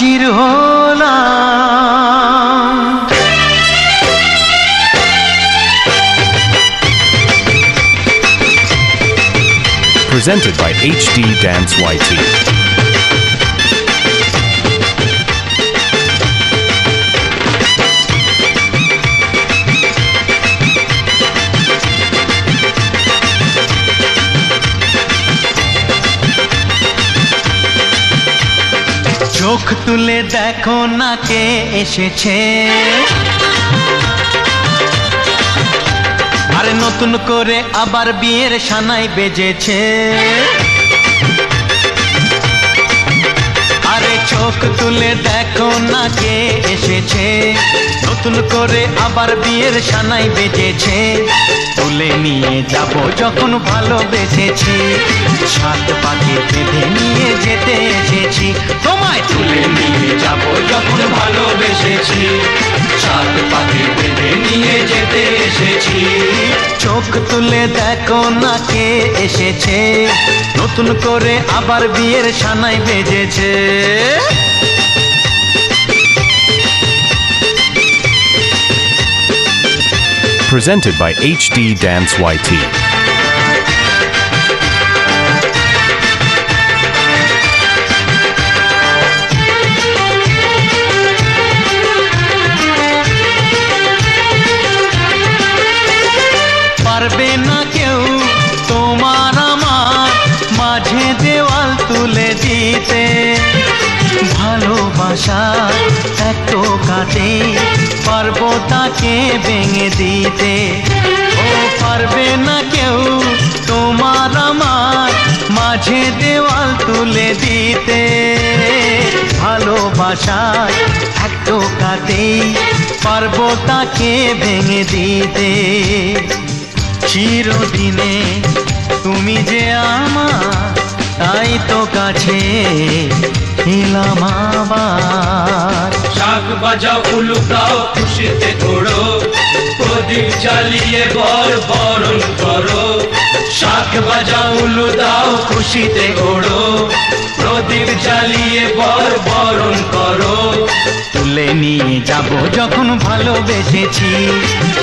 হাজির হলাম। Presented by HD Dance YT. চোখ তুলে দেখো না কে এসেছে, আরে নতুন করে আবার বিয়ের সানাই বেজেছে। আরে চোখ তুলে দেখো না কে এসেছে, নতুন করে আবার বিয়ের সানাই বেজেছে। তুলে নিয়ে যাব যখন ভালোবেসেছি, সাত পাকে বেঁধে নিয়ে যেতে এসেছি। তোমায় তুলে নিয়ে যাব যখন ভালোবেসেছি, সাত পাকে বেঁধে নিয়ে যেতে এসেছি। চোখ তুলে দেখো না কে এসেছে, নতুন করে আবার বিয়ের সানাই বেজেছে। Presented by HD Dance YT. পারবে না কেউ তোমার আমার মাঝে দেওয়াল তুলে দিতে, ভালোবাসা এত কাটে পারবো তাকে ভেঙে দিতে। ও পারবে না কেউ তোমার আমার মাঝে দেওয়াল তুলে দিতে, ভালোবাসা এত কাটে পারবো তাকে ভেঙে দিতে। চিরদিনে তুমি যে আমার, তাই তো কাছে এলাম আবার। শাক বাজাও উলুকাও খুশিতে ঘোড়ো, প্রদীপ জ্বালিয়ে বরণ করো। শাক বাজাও উলু দাও খুশিতে ঘোড়ো, প্রদীপ জ্বালিয়ে বরণ করো। তুলে নিয়ে যাব যখন ভালোবেসেছি,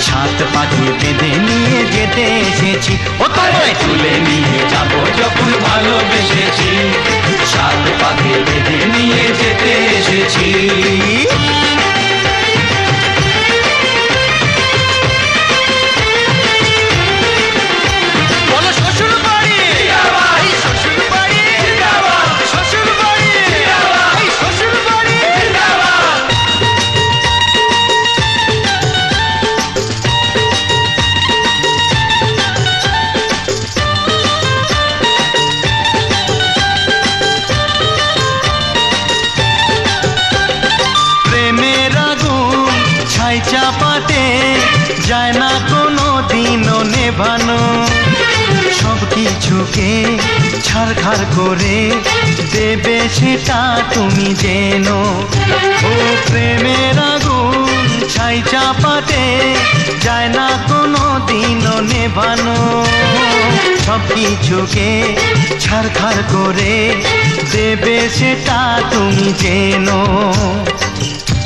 সাত পাখি বেঁধে নিয়ে যেতে এসেছি। ও তোমায় তুলে নিয়ে যাব যখন ভালোবেসেছি, সাত পাখি বেঁধে নিয়ে যেতে এসেছি। চাপাতে যায় না কোনো দিনও নেভানো, সব কিছুকে ছারখার করে দেবে সেটা তুমি জেনো। ও প্রেমের আগুন ছাই চাপাতে যায় না কোনো দিনও নেভানো, সব কিছুকে ছারখার করে দেবে সেটা তুমি জেনো।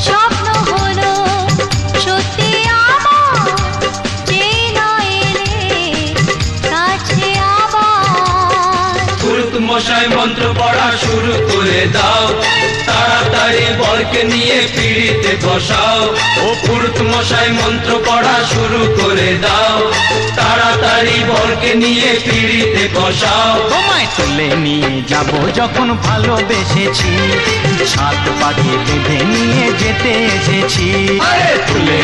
স্বপ্ন হলো সত্যি আমার, যেই নয় এলে কাছে আবার। পুরুত মশাই মন্ত্র পড়া শুরু করে দাও, তাড়াতাড়ি বরকে নিয়ে পিড়িতে বসাও। ও পুরুত মশাই মন্ত্র পড়া শুরু করে দাও, তাড়াতাড়ি বরকে নিয়ে পিড়িতে বসাও। তোমায় তুলে নিয়ে যাব যখন ভালোবেসেছি, সাত পাখি বেঁধে নিয়ে যেতে এসেছি। আরে তুলে